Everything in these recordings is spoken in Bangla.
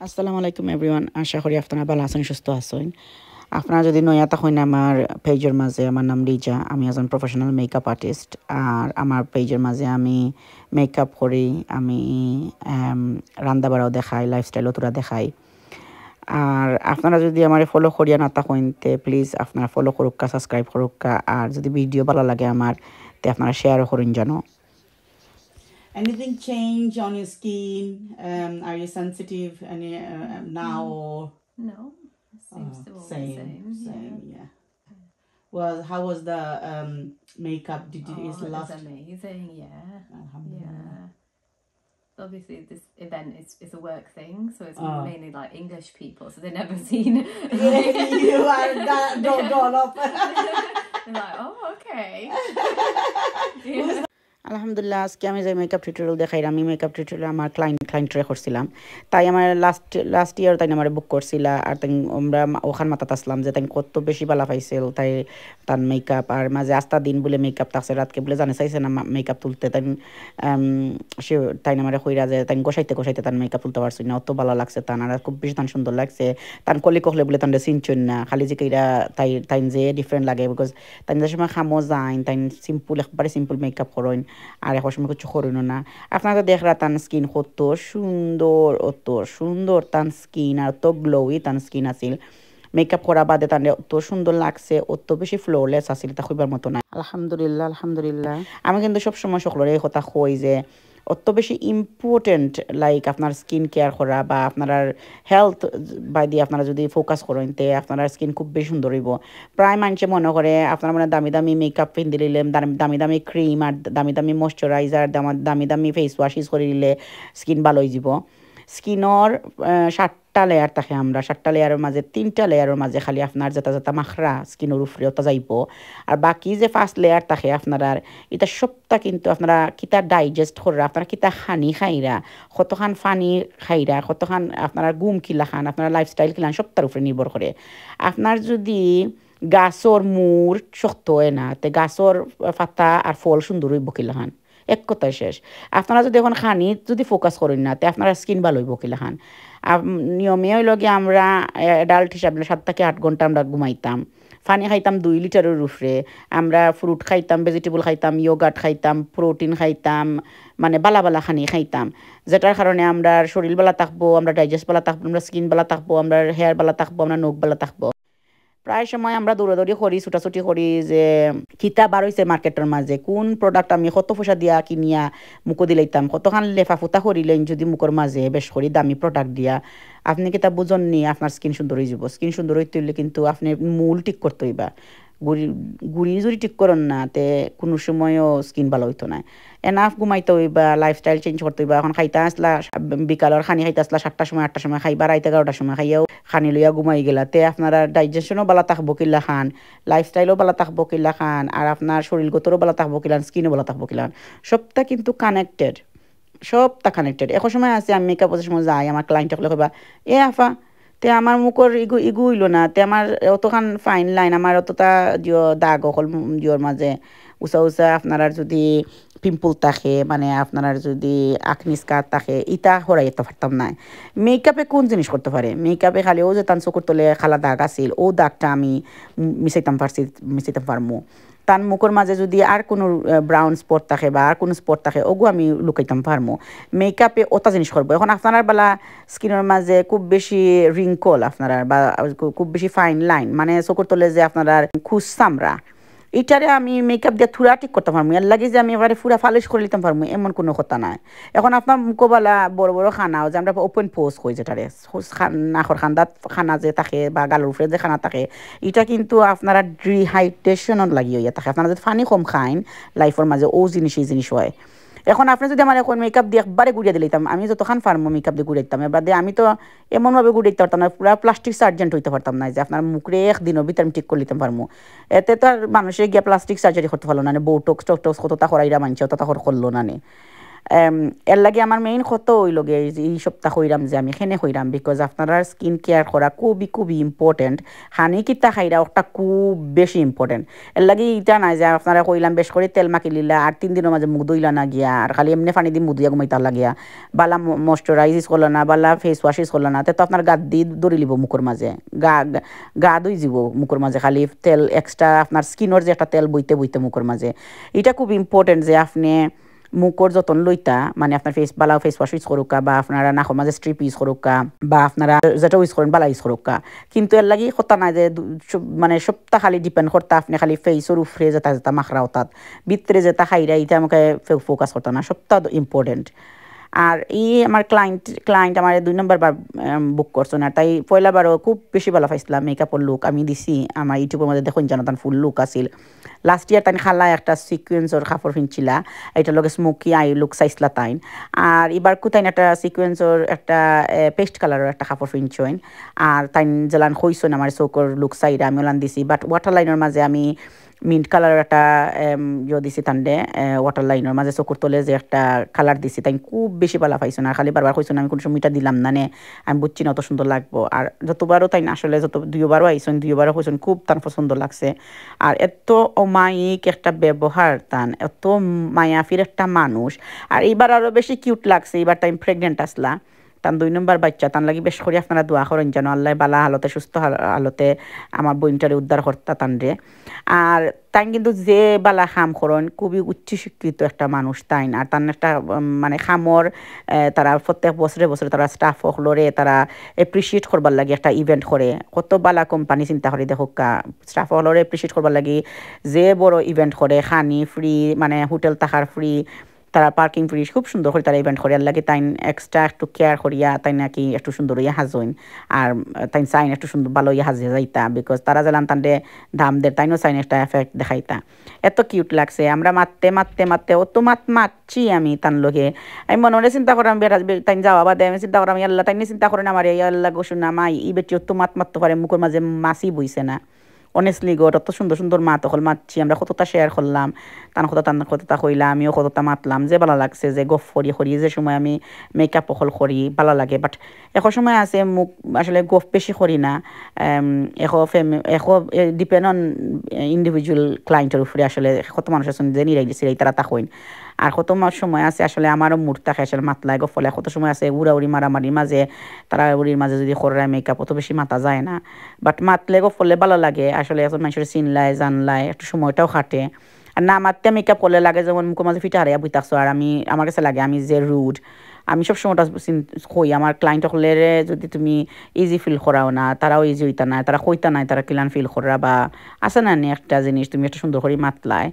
আসসালামু আলাইকুম এভরিওয়ান, আশা করি আপনারা ভালো আছেন, সুস্থ আছেন। আপনারা যদি নয়া থাকেন আমার পেজের মাঝে, আমার নাম রিজা, আমি একজন প্রফেশনাল মেকআপ আর্টিস্ট। আর আমার পেজের মাঝে আমি মেকআপ করি, আমি রান্না বাড়াও দেখাই, লাইফস্টাইলও তোরা দেখাই। আর আপনারা যদি আমার ফলো করিয়া না থাকেন তে প্লিজ আপনারা ফলো করুকা, সাবস্ক্রাইব করুকা। আর যদি ভিডিও ভালো লাগে আমার তে আপনারা শেয়ারও করুন জানো। Anything change on your skin? Are you sensitive now? No, it seems to all the Same, yeah. Well, how was the makeup? Did you Oh, it love? was amazing, yeah. Yeah. Obviously, this event is a work thing, so it's mainly like English people, so they've never seen. You are that doll up. They're like, oh, okay. Yeah. আলহামদুলিল্লাহ, আজকে আমি যে মেকআপ টিউটোরিয়াল দেখাই, আমি মেকআপ টিউটোরিয়াল আমার ক্লায়েন্টরে করছিলাম। তাই আমার লাস্ট ইয়ার তাই আমার বুক করছিল। আর তাই আমরা ওখান মাথাত আসলাম যে তাই কত বেশি বালা পাইছিল তাই তার মেকআপ। আর মাঝে আস্তা দিন বলে মেকআপ থাকছে, রাতকে বলে জানে চাইছে না মেকআপ তুলতে। তাই সে তাই আমার কইরা যে তাই গোসাইতে তার মেকআপ তুলতে পারছি না, অত ভালো লাগছে তান। আর খুব বেশি তান সুন্দর লাগছে। তান কলি কহলে বলে তান চিনচন না, খালি যে কইরা তাই যে ডিফারেন্ট লাগে। বিকজ তাই যে সময় খামো যাইন তাই সিম্পল, একবারে সিম্পল মেকআপ করেন। আর এখন সময় কিছু করিনো না। আপনারা তো দেখরা তান স্কিন কত সুন্দর, অত সুন্দর তান স্কিন, আর অত গ্লোই তান স্কিন আছিল। মেকআপ করা বাদে তান অত সুন্দর লাগছে, অত বেশি ফ্লোলেস আছিল, তা কইবার মতো না। আলহামদুলিল্লাহ। আমি কিন্তু সবসময় সকলের এই কথা কই যে অত বেশি ইম্পর্টেন্ট লাইক আপনার স্কিন কেয়ার করা বা আপনার হেলথ বাই দিয়ে আপনারা যদি ফোকাস করেন তে আপনার স্কিন খুব বেশি সুন্দর হইব। প্রায় মানুষে মনে করে আপনার মানে দামি মেকআপ পিন্ধি দিলে, দামি ক্রিম আর দামি ময়শ্চারাইজার, দামি ফেস ওয়াশ ইউজ করে দিলে স্কিন ভালো হয়ে যাব। স্কিনের 7টা লেয়ার থাকে, আমরা 7টা লেয়ারের মাঝে 3টা লেয়ারের মাঝে খালি আপনার যেটা মাখরা স্কিনের উপরে ওটা যাইব। আর বাকি যে ফার্স্ট লেয়ার থাকে আপনারা, এটা সবটা কিন্তু আপনারা কিতা ডাইজেস্ট করা, আপনারা কিতা খানি খাইরা, কতখান পানি খাইরা, কতখান আপনারা গুম কিলা খান, আপনারা লাইফস্টাইল কিলান, সবটার উপরে নির্ভর করে। আপনার যদি গাছর মূর শক্ত হয় না তে গাছর পাতা আর ফল সুন্দর হইব কিলা খান, এক কথায় শেষ। আপনারা যদি এখন খানি যদি ফোকাস করেন না তে আপনারা স্কিন ভালো হইব কিলা খান। নিয়মে হইল গিয়ে আমরা অ্যাডাল্ট হিসাবে 7 থেকে 8 ঘন্টা আমরা ঘুমাইতাম, পানি খাইতাম 2 লিটারের উপরে, আমরা ফ্রুট খাইতাম, ভেজিটেবল খাইতাম, ইয়োগার্ট খাইতাম, প্রোটিন খাইতাম, মানে বালা খানি খাইতাম। যেটার কারণে আমরা শরীর বালা থাকবো, আমরা ডাইজেস্ট বালা থাকবো, আমরা স্কিন বালা থাকবো, আমরা হেয়ার বালা থাকবো, আমরা নখ বালা থাকবো। প্রায় সময় আমরা দৌড়াদৌড়ি করি, ছুটাছুটি করি যে কিতা বার হইছে মার্কেটের মাঝে, কোন প্রোডাক্ট আমি কত পয়সা দিয়া কিনিয়া মুখো দিলাইতাম, কতখান লেফা ফুতা করিলেন যদি মুখের মাঝে বেশ করি দামি প্রোডাক্ট দিয়া। আপনি কিতা বুঝননি আপনার স্কিন সুন্দর হয়ে যাব। স্কিন সুন্দর হইতে হইলে কিন্তু আপনি মূল ঠিক করতে হইবা। গুড়ি যদি ঠিক করেন না তে কোনো সময়ও স্কিন ভালো হইতো না। এনাফ ঘুমাইতে হইবা, লাইফস্টাইল চেঞ্জ করতে হইবা। এখন খাইতে আসলা বিকালের খানি খাইতে আসলা 7টার সময় 8টার সময় খাইবা, রাইতে 11টার সময় খাইয়াও খানি লইয়া ঘুমাই গেলা তে আপনারা ডাইজেশনও ভালো থাকবো কিলা খান, লাইফস্টাইলও ভালো থাকবো কিলা খান, আর আপনার শরীরগতরও ভালো থাকবো কিলান, স্কিনও ভালো থাকবো কিলান। সবটা কিন্তু কানেক্টেড, সবটা কানেক্টেড। এখন সময় আছে আমি মেকআপের সময় যাই, আমার ক্লায়েন্ট হলে কইবা এ আফা তে আমার মুখর ইগু হইল না, তে আমার অতখান ফাইন লাইন, আমার অতটা দাগ অকল জিওর মাঝে উঁচা আপনার যদি পিম্পল থাকে, মানে আপনার যদি আখনি স্কার থাকে, ইটা হরাইতে পারতাম না। মেকআপে কোন জিনিস করতে পারে, মেকআপে খালি ও যে তান চকুর তলে খালা দাগ আছিল, ও দাগটা আমি মিশাইতাম পারমু। তার মুখের মাঝে যদি আর কোনো ব্রাউন স্পট থাকে বা আর কোনো স্পট থাকে, ওগু আমি লুকাইতাম পারমু। মেকআপে ওটা জিনিস করবো। এখন আপনার বেলা স্কিনের মাঝে খুব বেশি রিঙ্কল আপনার বা খুব বেশি ফাইন লাইন, মানে চকুর তলে যে আপনার খুশ চামড়া, এটারে আমি মেকআপ দিয়ে থুরা ঠিক করতে পারবো। এর লাগে যে আমি এবারে পুরা ফালিশ করে নিতে পারবো এমন কোনো কথা নাই। এখন আপনার মুখোবেলা বড় খানাও যে আমরা ওপেন পোস্ট হই, যেটারে নাখর খান্দাত খানা যে থাকে বা গালের উপরে যে খানা থাকে, এটা কিন্তু আপনারা ডিহাইড্রেশনত লাগি হইয়া থাকে। আপনারা যদি পানি কম খাইন লাইফের মাঝে ও জিনিস এই জিনিস হয়। এখন আপনি যদি আমার এখন মেকআপ দিয়ে একবারে গুড়িয়ে দিলাম, আমি যতক্ষণ পারবো মেকআপ দিয়ে গুড়িয়ে দিতাম। এবার দিয়ে আমি তো এমনভাবে গুড়িয়ে দিতে পারতাম না, পুরো প্লাস্টিক সার্জেন্ট হইতে পারতাম না যে আপনার মুখে একদিনের ভিতরে আমি ঠিক করে নিতে পারবো। এতে তো আর মানুষের গিয়ে প্লাস্টিক সার্জারি করতে পারলো না, বোটক্স টকটক্স কতটা করাইরা মানছে অতটা করলো না। এর লাগে আমার মেইন কত হইল গে এই সপ্তাহ হইরাম যে আমি খেনে হইরাম বিকজ আপনারা স্কিন কেয়ার করা খুবই খুবই ইম্পর্টেন্ট হানি কিতা খাইরা ওটা খুব বেশি ইম্পর্টেন্ট এর লাগে ইটা নাই যে আপনারা কইলাম বেশ করে তেল মাখি লিলা আর 3 দিনের মাঝে মুখ ধুইলা না গিয়া আর খালি এমনি পানি দিয়ে মুখ ধুইয়া ঘুমাইতা লাগিয়া বালা ময়শ্চারাইজ করলো না বালা ফেস ওয়াশ করলো না তো আপনার গা দি দৌড়ি লিব মুখের মাঝে গা গা ধুই যাব মুখের মাঝে খালি তেল এক্সট্রা আপনার স্কিনের যে একটা তেল বইতে বইতে মুখের মাঝে এটা খুব ইম্পর্টেন্ট যে আপনি মুখর যতন লইতা মানে আপনার ফেস বালা ফেস ওয়াশ ইউজ করুকা বা আপনারা নাকর মাঝে স্ট্রিপ ইউজ করুকা বা আপনারা যেটা ইউজ করেন বালা ইউজ করুকা কিন্তু এর লাগি কথা নাই যে মানে সপ্তাহ খালি ডিপেন্ড করতা আপনি খালি ফেসের উপরে যেটা যেটা মাখরা হতাত ভিতরে যেটা খাইরা এটা আমাকে ফোকাস করতা না সপ্তাহ ইম্পর্টেন্ট আর এই আমার ক্লায়েন্ট আমার 2 নম্বর বার বুক করছেন আর তাই পয়লা বারও খুব বেশি ভালো পাইছিলাম মেকআপের লুক আমি দিছি আমার ইউটিউবের মধ্যে দেখুন জানো তার ফুল লুক আছিল লাস্ট ইয়ার তাই খালা একটা সিকুয়েন্সর কাপড় কিনছিলা এটা লগে স্মোকি আই লুক চাইছিলা তাইন আর এবার কোথায় একটা সিকুয়েন্সর একটা পেস্ট কালারের একটা কাপড় কিনছেন আর তাই জেলান হইছেন আমার চৌকর লুক চাইরা আমি ওলান দিছি বাট ওয়াটার লাইনের মাঝে আমি মিন্ট কালারের একটা দিছি তান্ডে ওয়াটার লাইনের মাঝে চকুর তলে যে একটা কালার দিছি তাই খুব বেশি ভালো পাইছো না খালি বারবার কইছো আমি কোনো সময় এটা দিলাম না নে আমি বুঝছি না অত সুন্দর লাগবো আর যতবারও তাই আসলে যত 2বারও আইসন 2বারও কইছেন খুব তার পছন্দ লাগছে আর এত অমায়িক একটা ব্যবহার তান এত মায়াফির একটা মানুষ আর এইবার আরও বেশি কিউট লাগছে এইবার টাইম প্রেগনেন্ট আসলা তান 2 নম্বর বাচ্চা তান লাগি বেশ করে আপনারা দোয়া করেন যেন আল্লাহ বালা হালতে সুস্থ হালতে আমার বোনটারে উদ্ধার করতা তানরে আর তাই কিন্তু যে বালা খাম করেন খুবই উচ্চ শিক্ষিত একটা মানুষ তাই আর তার একটা মানে খামর তারা প্রত্যেক বছরে বছরে তারা স্টাফ হলরে তারা এপ্রিসিয়েট করবার লাগে একটা ইভেন্ট করে কত বালা কোম্পানি চিন্তা করে দেখো স্টাফ হলরে এপ্রিসিয়েট করবার লাগে যে বড় ইভেন্ট করে খানি ফ্রি মানে হোটেল থাকার ফ্রি তারা পার্কিং ফ্রি খুব সুন্দর করে তারা ইভেন্ট করিয়ার লাগে তাই এক্সট্রা একটু কেয়ার করিয়া তাই নাকি একটু সুন্দর হইয়া হাজইন আর তাই চাইন একটু সুন্দর ভালো হইয়া হাজিয়া যাইতা বিকজ তারা জানান তান্ডে দামদের তাইনও চাইন একটা এফেক্ট দেখাইতা এত কিউট লাগছে আমরা মারতে মারতে মারতে অত মারছি আমি তান লোকে আমি মনে মনে চিন্তা করাম তাই যাওয়া বাদে আমি চিন্তা করাম আল্লাহ তাই চিন্তা করেন আমার আল্লাহ গোসুন না মাই ই বেটি অত মারতে পারে মুখের মাঝে মাছি বইছে না অনেস্টলি গড অত সুন্দর সুন্দর মাত তখন মাতছি আমরা কতটা শেয়ার করলাম কতটা কইলাম আমিও কতটা মাতলাম যে ভালো লাগছে যে গফ করি যে সময় আমি মেকআপ অকল করি ভালো লাগে বাট এখন সময় আছে মুখ আসলে গফ বেশি করি না এখন ডিপেন্ড অন ইন্ডিভিজুয়াল ক্লায়েন্টের উপরে আসলে কত মানুষ আছেন যে নিরাই দিছে তারা তা কইন আর কত সময় আছে আসলে আমারও মুড থাকে আসলে মাতলায় গফলে কত সময় আছে উড়াউড়ি মারামারির মাঝে তারা উড়ির মাঝে যদি করায় মেকআপ অত বেশি মাতা যায় না বাট মাতলে গফলে ভালো লাগে আসলে এখন মানুষের চিনলায় জানলায় একটু সময়টাও খাটে আর না মারতে মেকআপ করলে লাগে যেমন মুখের মাঝে ফিটা হারিয়া বই থাকছো আর আমার কাছে লাগে আমি যে রুড আমি সব সময়টা কই আমার ক্লায়েন্ট হলে যদি তুমি ইজি ফিল করাও না তারাও ইজি হইতা না তারা কইতা নাই তারা ক্লিয়ান ফিল করা বা আছে না একটা জিনিস তুমি একটা সুন্দর করে মাতলায়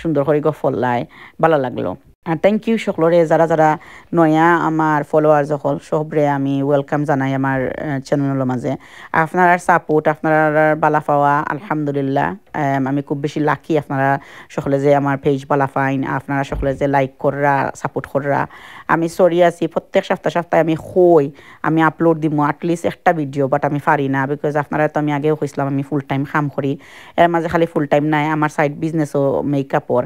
সুন্দর করে গফল্লায় ভালো লাগলো আর থ্যাংক ইউ সকলরে যারা যারা নয়া আমার ফলোয়ার যখন সবরে আমি ওয়েলকাম জানাই আমার চ্যানেলের মাঝে আপনার সাপোর্ট আপনার বালা পাওয়া আলহামদুলিল্লাহ আমি খুব বেশি লাকি আপনারা সকলে যে আমার পেজ বালা পাইন আপনারা সকলে যে লাইক কররা সাপোর্ট কররা আমি সরি আছি প্রত্যেক সপ্তাহে আমি আপলোড দিব অ্যাটলিস্ট একটা ভিডিও বাট আমি পারি না বিকজ আপনারা তো আমি আগেও কইছিলাম আমি ফুল টাইম কাম করি এর মাঝে খালি ফুল টাইম নাই আমার সাইড বিজনেসও মেকআপর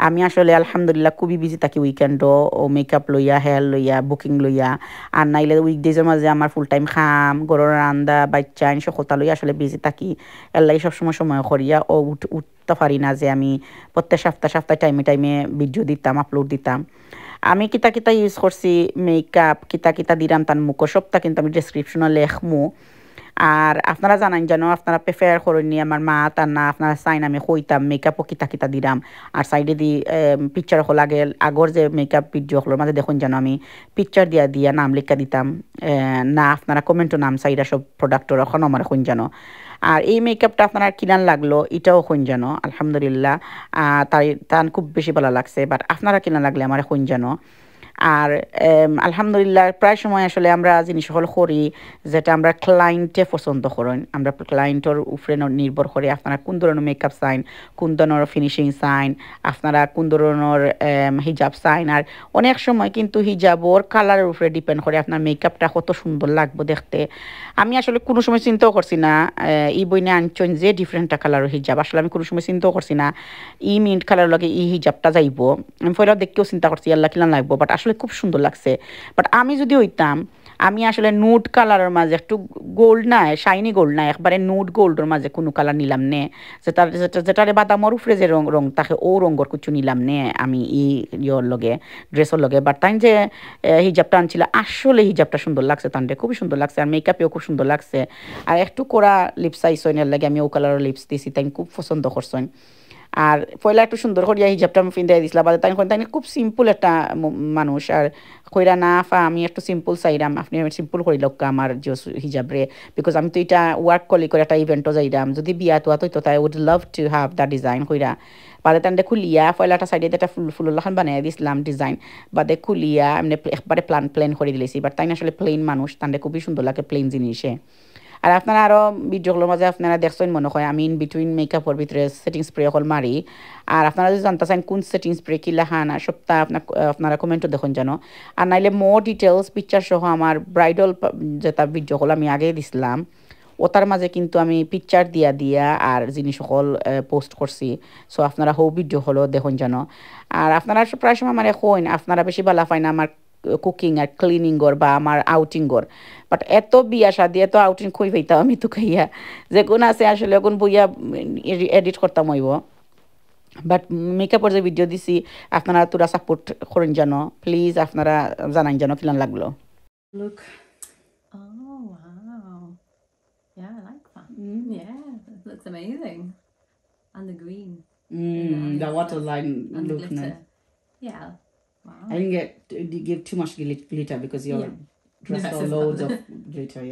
আমি আসলে আলহামদুলিল্লাহ খুবই বিজি থাকি উইকেন্ডও ও মেকআপ লইয়া হেয়ার লইয়া বুকিং লইয়া আর নাইলে উইকডেজের মাঝে আমার ফুল টাইম খাম গরুর রান্দা বাচ্চা আইন সকলতা লইয়া আসলে বিজি থাকি এলাই সবসময় করিয়া ও উঠতে পারি না যে আমি প্রত্যেক সপ্তাহে টাইমে ভিডিও দিতাম আপলোড দিতাম আমি কিতা ইউজ করছি মেকআপ কিতা দিলাম তার মুখ সবটা কিন্তু আমি ডেসক্রিপশনে লেখমু আর আপনারা জানান যেন আপনারা প্রেফার করেন নি আমার মা তার না আপনারা চাইন আমি কইতাম মেকআপও কিতা দিলাম আর সাইডে দি পিকচার হল আগর যে মেকআপ ভিডিও হলোর মাঝে দেখুন যেন আমি পিকচার দিয়া নাম লেখা দিতাম না আপনারা কমেন্টও নাম চাইরা সব প্রোডাক্টর এখন আমার এখন যেন আর এই মেকআপটা আপনার কিনান লাগলো এটাও এখন যেন আলহামদুলিল্লাহ তার খুব বেশি ভালো লাগছে বাট আপনারা কিনা লাগলে আমার এখন যেন আর আলহামদুলিল্লাহ প্রায় সময় আসলে আমরা জিনিস সকল করি যেটা আমরা ক্লায়েন্টে পছন্দ করেন, আমরা ক্লায়েন্টের উপরে নির্ভর করে আপনারা কোন ধরনের মেকআপ সাইন, কোন ধরনের ফিনিশিং সাইন, আপনারা কোন ধরনের হিজাব সাইন। আর অনেক সময় কিন্তু হিজাবর কালারের উপরে ডিপেন্ড করে আপনার মেকআপটা কত সুন্দর লাগবে দেখতে। আমি আসলে কোনো সময় চিন্তাও করছি না ই বইনে আনছেন যে ডিফারেন্টটা কালারের হিজাব, আসলে আমি কোনো সময় চিন্তাও করছি না ই মিন্ট কালার লগে ই হিজাবটা যাইব। আমি পয়লাও দেখতেও চিন্তা করছি আল্লাহ কিলান লাগবো, বাট আসলে খুব সুন্দর লাগছে। বাট আমি যদি হইতাম, আমি আসলে নুড কালারের মাঝে একটু গোল্ড নাই, শাইনি গোল্ড নাই, একবারে নুড গোল্ডের মাঝে কোনো কালার নিলাম নে, যেটারে বাদামর উপরে যে রং রং থাকে ও রঙর কিছু নিলাম নে আমি ইয়র লগে ড্রেসের লগে। বাট তাই যে হিজাবটা আনছিল আসলে হিজাবটা সুন্দর লাগছে, তানরে খুবই সুন্দর লাগছে, আর মেকআপেও খুব সুন্দর লাগছে। আর একটু করা লিপস আইসইন এর লাগে আমি ও কালারের লিপস দিছি, তাই খুব পছন্দ করছেন। আর পয়লা একটু সুন্দর করিয়া হিজাবটা আমি ফিন্দাই দিছিলাম, বাদে তাই তাই খুব সিম্পল একটা মানুষ। আর কইরা না ফা আমি একটু সিম্পল চাইরাম, আপনি সিম্পল করি লোক আমার যে হিজাব রে, বিকজ আমি তো এটা ওয়ার্ক কলি করে একটা ইভেন্টও যাইরাম, যদি বিয়া তোয়া তো তাই would love to have the design কইরা। বাদে তান্ডে খুলিয়া পয়লাটা সাইডে একটা ফুলখান বানিয়ে দিছিলাম ডিজাইন, বাদে খুলিয়া এমনি একবারে প্লেন করে দিলেছি। বাট তাই আসলে প্লেন মানুষ, তান্ডে খুবই সুন্দর লাগে প্লেন জিনিসে। আর আপনারা আরও ভিডিওগুলোর মাঝে আপনারা দেখছেন মনে হয় আমি ইন বিটুইন মেকআপের ভিতরে সেটিং স্প্রে সকল মারি। আর আপনারা যদি জানতে চান কোন সেটিং স্প্রে কি লাহান আর সপ্তাহ আপনারা কমেন্টও দেখুন জানো। আর নাইলে মোর ডিটেলস পিকচার সহ আমার ব্রাইডাল যেটা ভিডিও হল আমি আগে দিছিলাম, ওটার মাঝে কিন্তু আমি পিকচার দিয়া আর জিনিস সকল পোস্ট করছি। সো আপনারা হো ভিডিও হলো দেখুন জানো। আর আপনারা প্রায় সময় মানে হইন আপনারা বেশি ভালো পাই না আমার কুকিং আর ক্লিনিংর বা আমার আউটিংর, বাট এত বিয়া শাদি এত আউটিং খুঁই পাইতাম আমি তো খাইয়া যে কোন আছে আসলে এখন বইয়া এডিট করতাম হইব। বাট মেকআপের যে ভিডিও দিছি আপনারা তোরা সাপোর্ট করেন জানো, প্লিজ আপনারা জানান জানো কিলান লাগলো। Look. Oh wow, yeah, I like that. Yeah, it looks amazing. And the green. The waterline and look the glitter. nice. Yeah. Wow. I didn't give too much glitter because your dress got loads of glitter.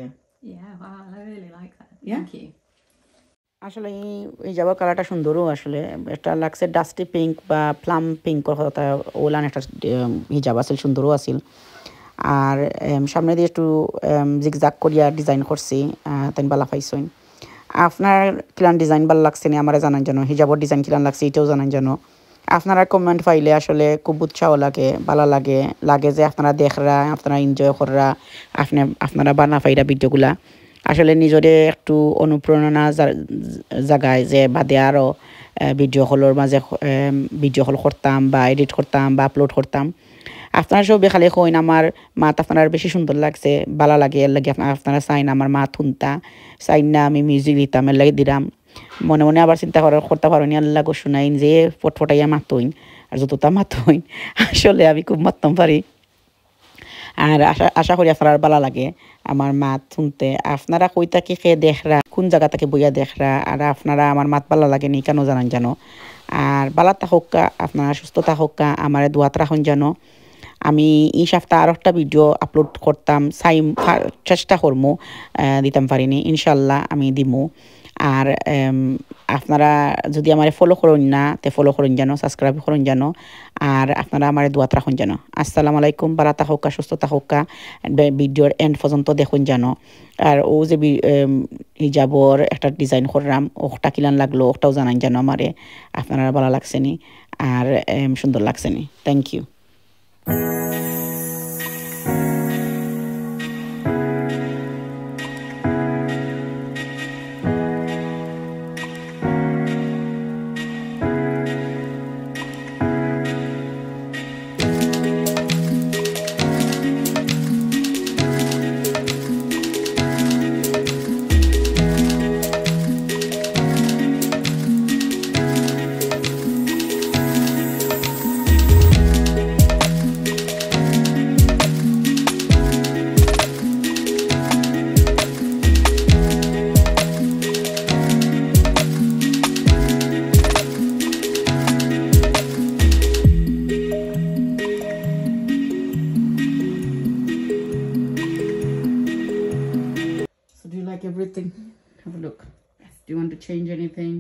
Yeah, wow, I really like that. Yeah? Thank you. আসলে এই জাবার কালারটা সুন্দরও, আসলে এটা লাগছে ডাস্টি পিঙ্ক বা প্লাম পিঙ্ক কথা ওলান একটা হিজাব আছিল, সুন্দরও আছিল। আর সামনে দিয়ে একটু জিগজাগ করিয়া ডিজাইন করছি, তাই বালা পাইছইন। আপনার কিলান ডিজাইন ভালো লাগছে না আমার জানান জানো, হিজাবর ডিজাইন কিলান লাগছে এটাও জানান জানো। আপনারা কমেন্ট পাইলে আসলে খুব উৎসাহ লাগে, ভালো লাগে যে আপনারা দেখরা, আপনারা এনজয় কররা, আপনারা বানা পাইরা ভিডিওগুলা আসলে নিজরে একটু অনুপ্রেরণা জাগায় যে বাদে আরও ভিডিও হলের মাঝে ভিডিও হল করতাম বা এডিট করতাম বা আপলোড করতাম। আপনারা সবে খালি কইন আমার মাত আপনার বেশি সুন্দর লাগছে, ভালো লাগে, এর লাগে আপনারা চাইন আমার মা শুনতা চাইন না আমি মিউজিক দিতাম, এর লাগে দিলাম। মনে মনে আবার চিন্তা করতে পারো নি আল্লাহ গো শুনাইন যে ফটফটাইয়া মাতইন আর যতটা মাতইন আসলে আমি খুব মাততাম পারি। আর আশা করি আপনার ভালো লাগে আমার মাত শুনতে। আপনারা কইতা কি খেয়ে দেখরা, কোন জায়গা থেকে বইয়া দেখরা, আর আপনারা আমার মাত ভালো লাগে নি কেন জানান জানো। আর ভালো থাকুকা, আপনারা সুস্থ থাকুকা, আমার দোয়াত রাখুন জানো। আমি এই সপ্তাহে আরও একটা ভিডিও আপলোড করতাম, চেষ্টা করবো, দিতাম পারিনি, ইনশাল্লাহ আমি দিমু। আর আপনারা যদি আমার ফলো করুন না তে ফলো করুন জানো, সাবস্ক্রাইব করুন জানো, আর আপনারা আমার দোয়াত রাখুন জানো। আসসালামু আলাইকুম, ভালো থাকুকা, সুস্থ থাকুকা, ভিডিওর এন্ড পর্যন্ত দেখুন জানো। আর ও যে হিজাবর একটা ডিজাইন করলাম ওটা কিলান লাগলো ওটাও জানান জানো আমারে, আপনারা ভালো লাগছে নি আর সুন্দর লাগছে নি। Thank you. Everything. Have a look. Do you want to change anything?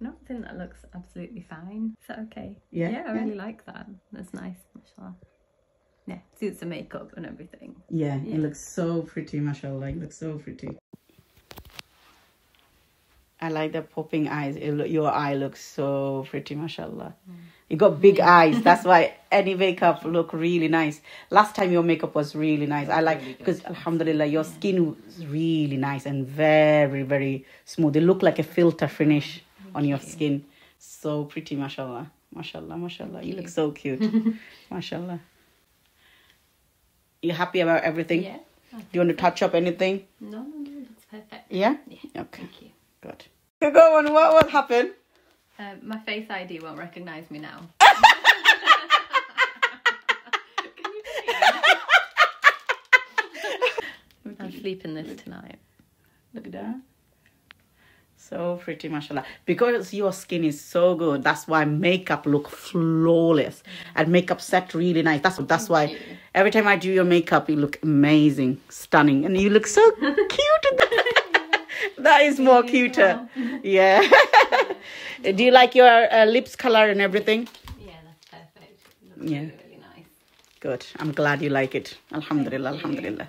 No, I think that looks absolutely fine. Is that okay? Yeah, Yeah, I yeah. really like that. That's nice, mashallah. Yeah, suits the makeup and everything. Yeah, Yeah. it looks so pretty, mashallah. It looks so pretty. I like the popping eyes. Your eye looks so pretty, mashallah. You got big eyes. That's why any makeup look really nice. Last time your makeup was really nice. I like really good. because alhamdulillah your skin was really nice and very, very smooth. It looked like a filter finish on your skin. So pretty, mashallah. Mashallah, mashallah. You look so cute. Mashallah. You happy about everything? Yeah. Do you want to touch up anything? No, it's perfect. Yeah? Yeah. Okay. Thank you. Good. Go on, what happened? My Face ID won't recognise me now. Can you believe it? I'm sleeping this tonight. Look at that. So pretty, mashallah. Because your skin is so good, that's why makeup look flawless. And makeup set really nice. That's why you. every time I do your makeup, you look amazing, stunning. And you look so cute. That is more cuter. Yeah. Do you like your lips color and everything? Yeah, that's perfect. It looks Yeah. really, really nice. Good. I'm glad you like it. Alhamdulillah, Thank you. alhamdulillah.